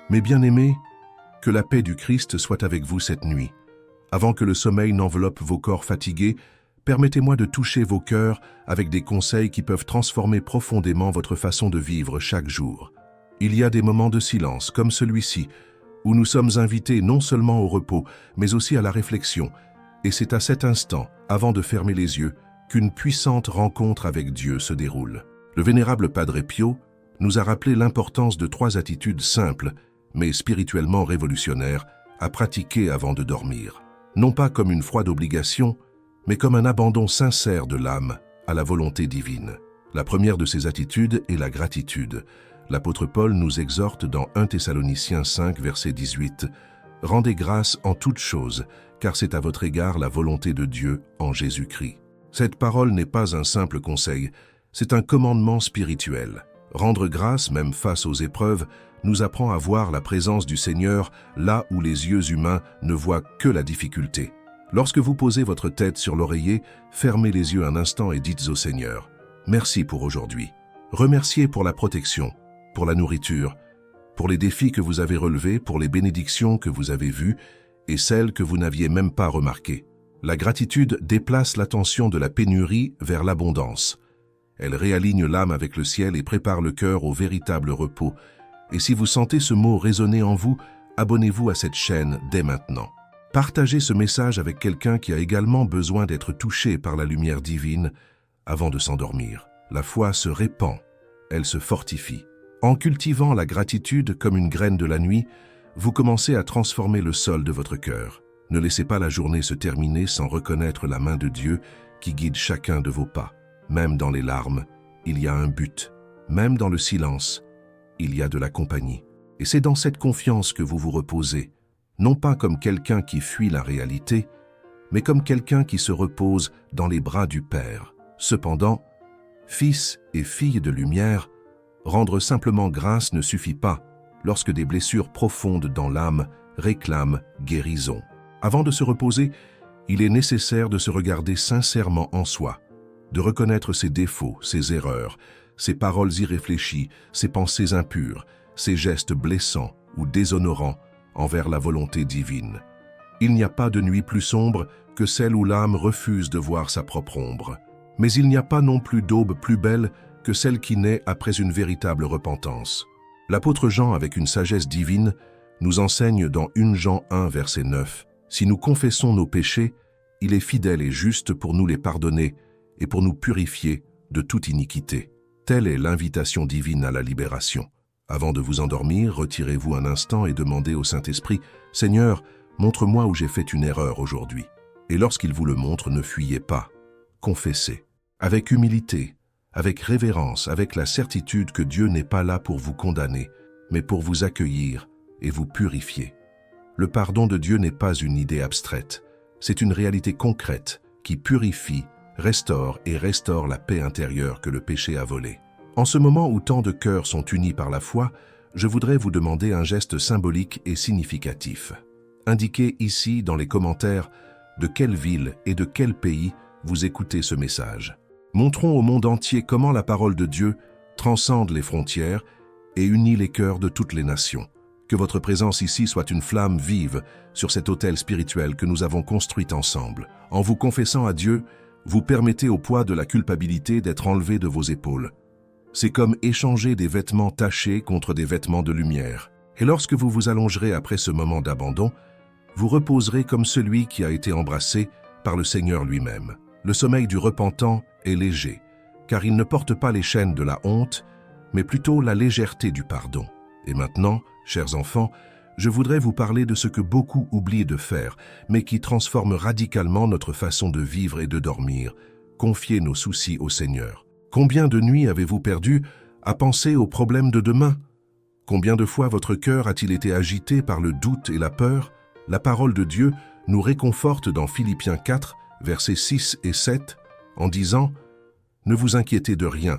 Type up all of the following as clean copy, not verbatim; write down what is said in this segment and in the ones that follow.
Mes bien-aimés, que la paix du Christ soit avec vous cette nuit. Avant que le sommeil n'enveloppe vos corps fatigués, permettez-moi de toucher vos cœurs avec des conseils qui peuvent transformer profondément votre façon de vivre chaque jour. Il y a des moments de silence, comme celui-ci, où nous sommes invités non seulement au repos, mais aussi à la réflexion. Et c'est à cet instant, avant de fermer les yeux, qu'une puissante rencontre avec Dieu se déroule. Le vénérable Padre Pio nous a rappelé l'importance de 3 attitudes simples, mais spirituellement révolutionnaires, à pratiquer avant de dormir. Non pas comme une froide obligation, mais comme un abandon sincère de l'âme à la volonté divine. La première de ces attitudes est la gratitude. L'apôtre Paul nous exhorte dans 1 Thessaloniciens 5, verset 18, « Rendez grâce en toutes choses, car c'est à votre égard la volonté de Dieu en Jésus-Christ. » Cette parole n'est pas un simple conseil, c'est un commandement spirituel. Rendre grâce, même face aux épreuves, nous apprend à voir la présence du Seigneur là où les yeux humains ne voient que la difficulté. Lorsque vous posez votre tête sur l'oreiller, fermez les yeux un instant et dites au Seigneur « Merci pour aujourd'hui ». Remerciez pour la protection, pour la nourriture, pour les défis que vous avez relevés, pour les bénédictions que vous avez vues et celles que vous n'aviez même pas remarquées. La gratitude déplace l'attention de la pénurie vers l'abondance. Elle réaligne l'âme avec le ciel et prépare le cœur au véritable repos. Et si vous sentez ce mot résonner en vous, abonnez-vous à cette chaîne dès maintenant. Partagez ce message avec quelqu'un qui a également besoin d'être touché par la lumière divine avant de s'endormir. La foi se répand, elle se fortifie. En cultivant la gratitude comme une graine de la nuit, vous commencez à transformer le sol de votre cœur. Ne laissez pas la journée se terminer sans reconnaître la main de Dieu qui guide chacun de vos pas. Même dans les larmes, il y a un but. Même dans le silence, il y a de la compagnie. Et c'est dans cette confiance que vous vous reposez, non pas comme quelqu'un qui fuit la réalité, mais comme quelqu'un qui se repose dans les bras du Père. Cependant, fils et filles de lumière, rendre simplement grâce ne suffit pas lorsque des blessures profondes dans l'âme réclament guérison. Avant de se reposer, il est nécessaire de se regarder sincèrement en soi, de reconnaître ses défauts, ses erreurs, ses paroles irréfléchies, ses pensées impures, ses gestes blessants ou déshonorants envers la volonté divine. Il n'y a pas de nuit plus sombre que celle où l'âme refuse de voir sa propre ombre. Mais il n'y a pas non plus d'aube plus belle que celle qui naît après une véritable repentance. L'apôtre Jean, avec une sagesse divine, nous enseigne dans 1 Jean 1, verset 9, « Si nous confessons nos péchés, il est fidèle et juste pour nous les pardonner et pour nous purifier de toute iniquité. » Telle est l'invitation divine à la libération. Avant de vous endormir, retirez-vous un instant et demandez au Saint-Esprit « Seigneur, montre-moi où j'ai fait une erreur aujourd'hui. » Et lorsqu'il vous le montre, ne fuyez pas. Confessez. Avec humilité, avec révérence, avec la certitude que Dieu n'est pas là pour vous condamner, mais pour vous accueillir et vous purifier. Le pardon de Dieu n'est pas une idée abstraite, c'est une réalité concrète qui purifie, restaure et restaure la paix intérieure que le péché a volée. En ce moment où tant de cœurs sont unis par la foi, je voudrais vous demander un geste symbolique et significatif. Indiquez ici dans les commentaires de quelle ville et de quel pays vous écoutez ce message. Montrons au monde entier comment la parole de Dieu transcende les frontières et unit les cœurs de toutes les nations. Que votre présence ici soit une flamme vive sur cet autel spirituel que nous avons construit ensemble. En vous confessant à Dieu, vous permettez au poids de la culpabilité d'être enlevé de vos épaules. C'est comme échanger des vêtements tachés contre des vêtements de lumière. Et lorsque vous vous allongerez après ce moment d'abandon, vous reposerez comme celui qui a été embrassé par le Seigneur lui-même. Le sommeil du repentant est léger, car il ne porte pas les chaînes de la honte, mais plutôt la légèreté du pardon. Et maintenant, chers enfants, je voudrais vous parler de ce que beaucoup oublient de faire, mais qui transforme radicalement notre façon de vivre et de dormir. Confiez nos soucis au Seigneur. Combien de nuits avez-vous perdu à penser aux problèmes de demain? Combien de fois votre cœur a-t-il été agité par le doute et la peur? La parole de Dieu nous réconforte dans Philippiens 4, versets 6 et 7, en disant « Ne vous inquiétez de rien,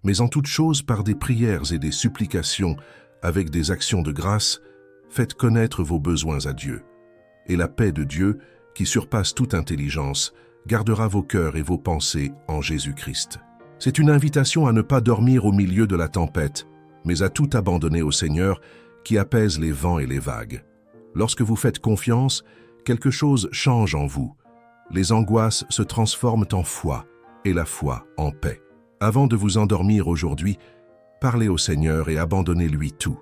mais en toute chose par des prières et des supplications, avec des actions de grâce, faites connaître vos besoins à Dieu. Et la paix de Dieu, qui surpasse toute intelligence, gardera vos cœurs et vos pensées en Jésus-Christ. » C'est une invitation à ne pas dormir au milieu de la tempête, mais à tout abandonner au Seigneur, qui apaise les vents et les vagues. Lorsque vous faites confiance, quelque chose change en vous. Les angoisses se transforment en foi et la foi en paix. Avant de vous endormir aujourd'hui, parlez au Seigneur et abandonnez-lui tout.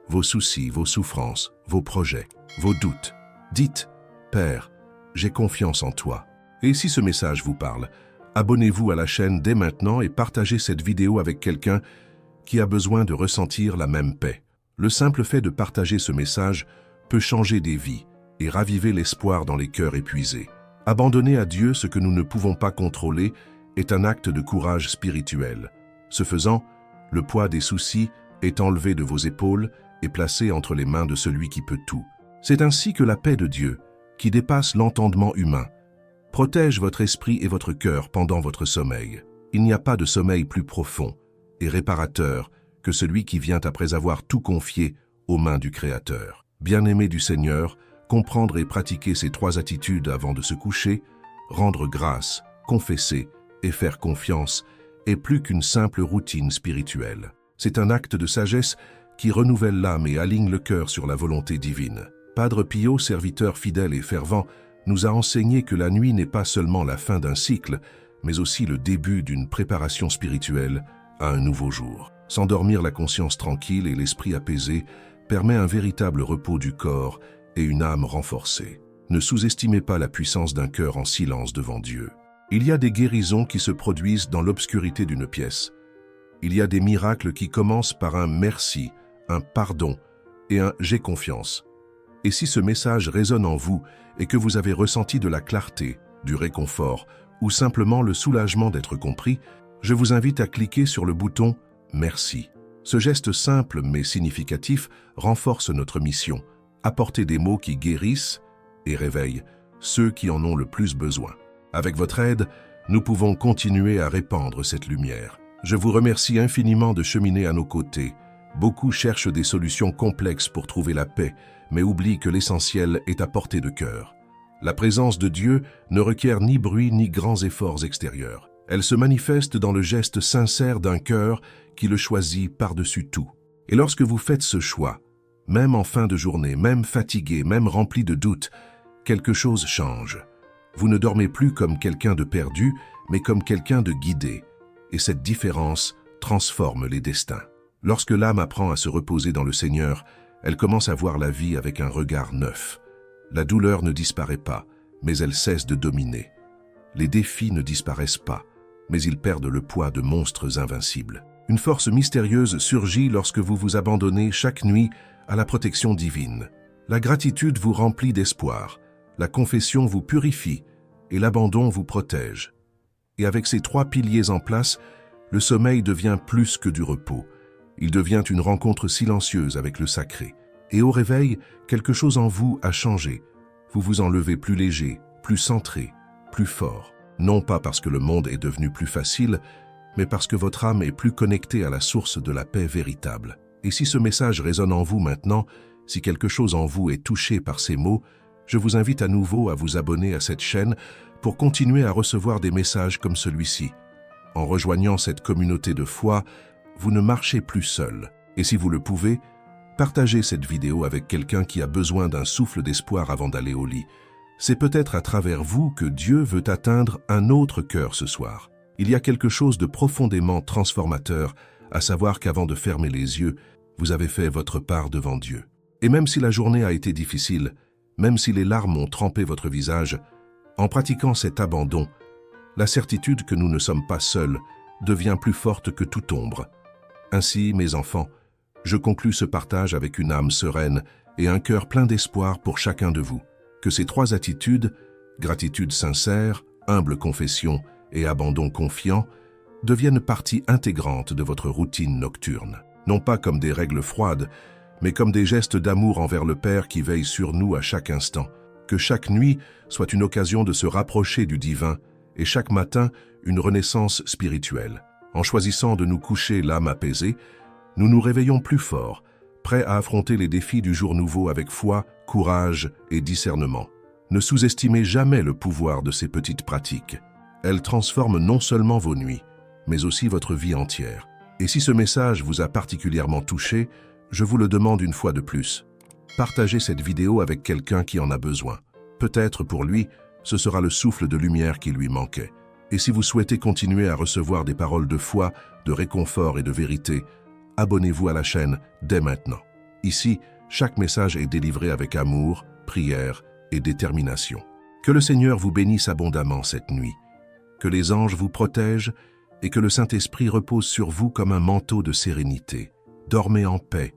Vos soucis, vos souffrances, vos projets, vos doutes. Dites, « Père, j'ai confiance en toi. » Et si ce message vous parle, abonnez-vous à la chaîne dès maintenant et partagez cette vidéo avec quelqu'un qui a besoin de ressentir la même paix. Le simple fait de partager ce message peut changer des vies et raviver l'espoir dans les cœurs épuisés. Abandonner à Dieu ce que nous ne pouvons pas contrôler est un acte de courage spirituel. Ce faisant, le poids des soucis est enlevé de vos épaules et placé entre les mains de celui qui peut tout. C'est ainsi que la paix de Dieu, qui dépasse l'entendement humain, protège votre esprit et votre cœur pendant votre sommeil. Il n'y a pas de sommeil plus profond et réparateur que celui qui vient après avoir tout confié aux mains du Créateur. Bien-aimé du Seigneur, comprendre et pratiquer ces 3 attitudes avant de se coucher, rendre grâce, confesser et faire confiance est plus qu'une simple routine spirituelle. C'est un acte de sagesse qui renouvelle l'âme et aligne le cœur sur la volonté divine. Padre Pio, serviteur fidèle et fervent, nous a enseigné que la nuit n'est pas seulement la fin d'un cycle, mais aussi le début d'une préparation spirituelle à un nouveau jour. S'endormir la conscience tranquille et l'esprit apaisé permet un véritable repos du corps et une âme renforcée. Ne sous-estimez pas la puissance d'un cœur en silence devant Dieu. Il y a des guérisons qui se produisent dans l'obscurité d'une pièce. Il y a des miracles qui commencent par un merci, un pardon et un « j'ai confiance ». Et si ce message résonne en vous et que vous avez ressenti de la clarté, du réconfort ou simplement le soulagement d'être compris, je vous invite à cliquer sur le bouton « Merci ». Ce geste simple mais significatif renforce notre mission, apporter des mots qui guérissent et réveillent ceux qui en ont le plus besoin. Avec votre aide, nous pouvons continuer à répandre cette lumière. Je vous remercie infiniment de cheminer à nos côtés. Beaucoup cherchent des solutions complexes pour trouver la paix, mais oublient que l'essentiel est à portée de cœur. La présence de Dieu ne requiert ni bruit ni grands efforts extérieurs. Elle se manifeste dans le geste sincère d'un cœur qui le choisit par-dessus tout. Et lorsque vous faites ce choix, même en fin de journée, même fatigué, même rempli de doutes, quelque chose change. Vous ne dormez plus comme quelqu'un de perdu, mais comme quelqu'un de guidé. Et cette différence transforme les destins. Lorsque l'âme apprend à se reposer dans le Seigneur, elle commence à voir la vie avec un regard neuf. La douleur ne disparaît pas, mais elle cesse de dominer. Les défis ne disparaissent pas, mais ils perdent le poids de monstres invincibles. Une force mystérieuse surgit lorsque vous vous abandonnez chaque nuit à la protection divine. La gratitude vous remplit d'espoir, la confession vous purifie et l'abandon vous protège. Et avec ces 3 piliers en place, le sommeil devient plus que du repos. Il devient une rencontre silencieuse avec le sacré. Et au réveil, quelque chose en vous a changé. Vous vous en levez plus léger, plus centré, plus fort. Non pas parce que le monde est devenu plus facile, mais parce que votre âme est plus connectée à la source de la paix véritable. Et si ce message résonne en vous maintenant, si quelque chose en vous est touché par ces mots, je vous invite à nouveau à vous abonner à cette chaîne pour continuer à recevoir des messages comme celui-ci. En rejoignant cette communauté de foi, vous ne marchez plus seul. Et si vous le pouvez, partagez cette vidéo avec quelqu'un qui a besoin d'un souffle d'espoir avant d'aller au lit. C'est peut-être à travers vous que Dieu veut atteindre un autre cœur ce soir. Il y a quelque chose de profondément transformateur, à savoir qu'avant de fermer les yeux, vous avez fait votre part devant Dieu. Et même si la journée a été difficile, même si les larmes ont trempé votre visage, en pratiquant cet abandon, la certitude que nous ne sommes pas seuls devient plus forte que toute ombre. Ainsi, mes enfants, je conclus ce partage avec une âme sereine et un cœur plein d'espoir pour chacun de vous. Que ces 3 attitudes, gratitude sincère, humble confession et abandon confiant, deviennent partie intégrante de votre routine nocturne. Non pas comme des règles froides, mais comme des gestes d'amour envers le Père qui veille sur nous à chaque instant. Que chaque nuit soit une occasion de se rapprocher du divin et chaque matin une renaissance spirituelle. En choisissant de nous coucher l'âme apaisée, nous nous réveillons plus forts, prêts à affronter les défis du jour nouveau avec foi, courage et discernement. Ne sous-estimez jamais le pouvoir de ces petites pratiques. Elles transforment non seulement vos nuits, mais aussi votre vie entière. Et si ce message vous a particulièrement touché, Je vous le demande une fois de plus. Partagez cette vidéo avec quelqu'un qui en a besoin. Peut-être pour lui, ce sera le souffle de lumière qui lui manquait. Et si vous souhaitez continuer à recevoir des paroles de foi, de réconfort et de vérité, abonnez-vous à la chaîne dès maintenant. Ici, chaque message est délivré avec amour, prière et détermination. Que le Seigneur vous bénisse abondamment cette nuit. Que les anges vous protègent et que le Saint-Esprit repose sur vous comme un manteau de sérénité. Dormez en paix,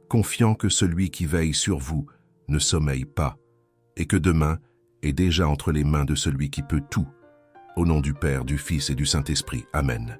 confiant que celui qui veille sur vous ne sommeille pas, et que demain est déjà entre les mains de celui qui peut tout. Au nom du Père, du Fils et du Saint-Esprit. Amen.